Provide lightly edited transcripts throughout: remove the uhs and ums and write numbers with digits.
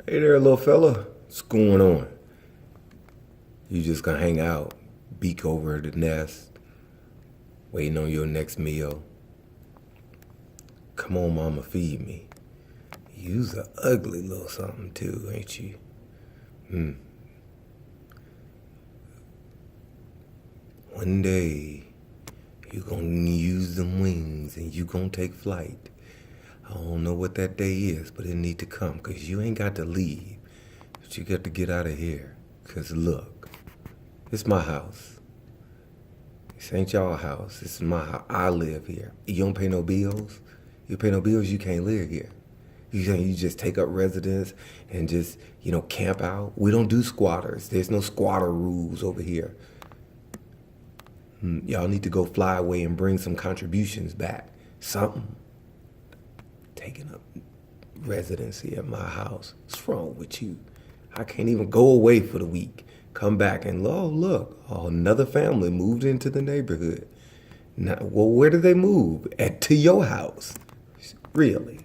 Hey there, little fella. What's going on? You just gonna hang out, beak over the nest, waiting on your next meal? Come on, mama, feed me. You's a ugly little something too, ain't you? One day, you gonna use them wings and you gonna take flight. I don't know what that day is, but it need to come, 'cause you ain't got to leave. But you got to get out of here. 'Cause look, it's my house. This ain't y'all house. This is my house. I live here. You don't pay no bills. You pay no bills, you can't live here. You just take up residence and just, camp out. We don't do squatters. There's no squatter rules over here. Y'all need to go fly away and bring some contributions back. Something. Taking up residency at my house. What's wrong with you? I can't even go away for the week. Come back and, oh, look, another family moved into the neighborhood. Now, well, where did they move? To your house. Really?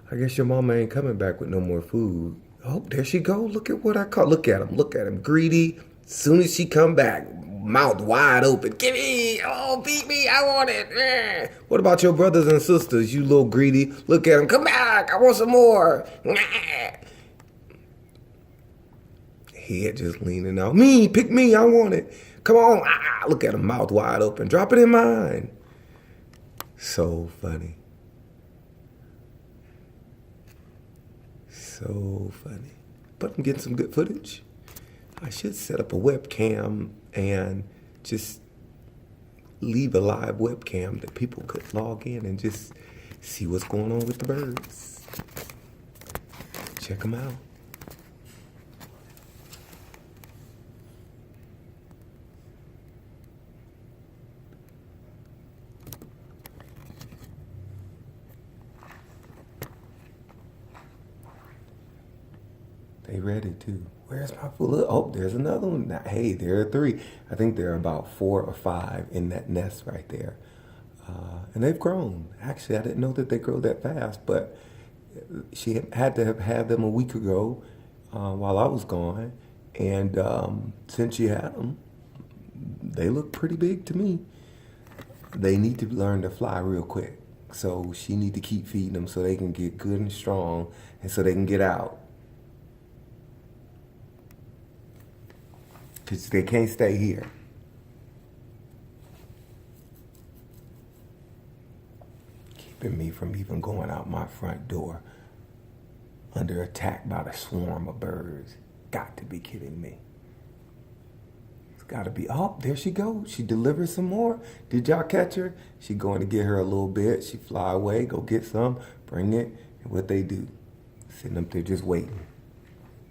I guess your mama ain't coming back with no more food. Oh, there she go. Look at what I call. Look at him. Look at him. Greedy. Soon as she come back, mouth wide open. Give me. Oh, beat me. I want it. What about your brothers and sisters, you little greedy? Look at him. Come back. I want some more. Head just leaning out. Me. Pick me. I want it. Come on. Look at him. Mouth wide open. Drop it in mine. So funny. So funny. But I'm getting some good footage. I should set up a webcam and just leave a live webcam that people could log in and just see what's going on with the birds. Check them out. They ready too. Where's my food? Oh, there's another one. Now, hey, there are 3. I think there are about 4 or 5 in that nest right there. And they've grown. Actually, I didn't know that they grow that fast, but she had to have had them a week ago while I was gone. And since she had them, they look pretty big to me. They need to learn to fly real quick. So she need to keep feeding them so they can get good and strong and so they can get out. Because they can't stay here. Keeping me from even going out my front door under attack by the swarm of birds. Got to be kidding me. It's got to be. Oh, there she goes. She delivers some more. Did y'all catch her? She going to get her a little bit. She fly away, go get some, bring it. And what they do, sitting up there just waiting.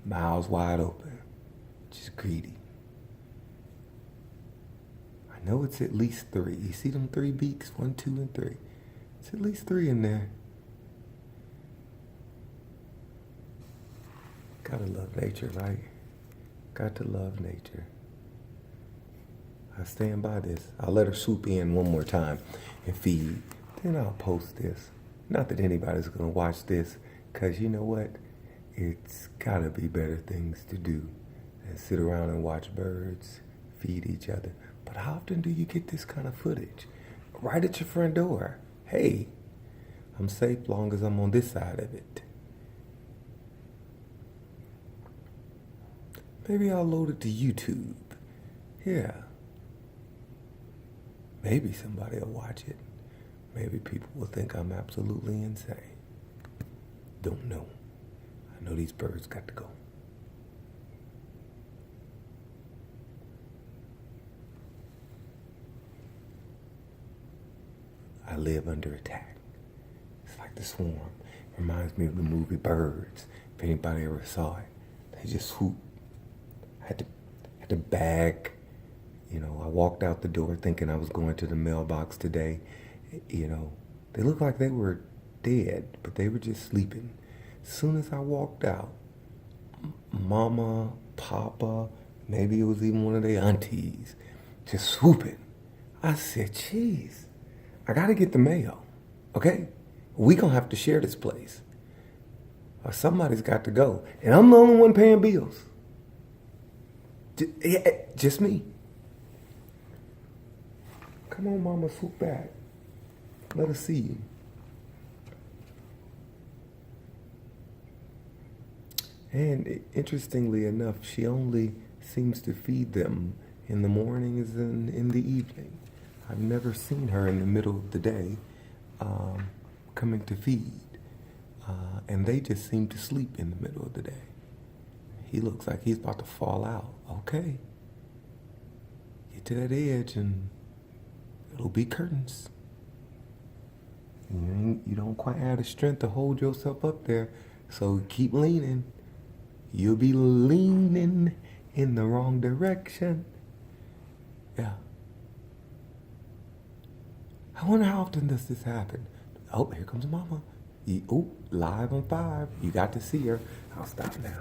Mouths wide open. Just greedy. I know it's at least 3. You see them 3 beaks? 1, 2, and 3. It's at least 3 in there. Gotta love nature, right? Got to love nature. I stand by this. I'll let her swoop in one more time and feed. Then I'll post this. Not that anybody's gonna watch this, because you know what? It's gotta be better things to do than sit around and watch birds feed each other. But how often do you get this kind of footage? Right at your front door. Hey, I'm safe long as I'm on this side of it. Maybe I'll load it to YouTube. Yeah. Maybe somebody will watch it. Maybe people will think I'm absolutely insane. Don't know. I know these birds got to go. I live under attack. It's like the swarm. Reminds me of the movie Birds. If anybody ever saw it, they just swoop. I had to bag. I walked out the door thinking I was going to the mailbox today. They looked like they were dead, but they were just sleeping. As soon as I walked out, Mama, Papa, maybe it was even one of their aunties, just swooping. I said, "Jeez, I gotta get the mail, okay? We gonna have to share this place." or somebody's got to go. And I'm the only one paying bills. Just me. Come on, mama, swoop back. Let us see you. And interestingly enough, she only seems to feed them in the mornings and in the evening. I've never seen her in the middle of the day coming to feed. And they just seem to sleep in the middle of the day. He looks like he's about to fall out. Okay. Get to that edge and it'll be curtains. You don't quite have the strength to hold yourself up there, so keep leaning. You'll be leaning in the wrong direction. Yeah. I wonder how often does this happen? Oh, here comes Mama. Oh, live on 5. You got to see her. I'll stop now.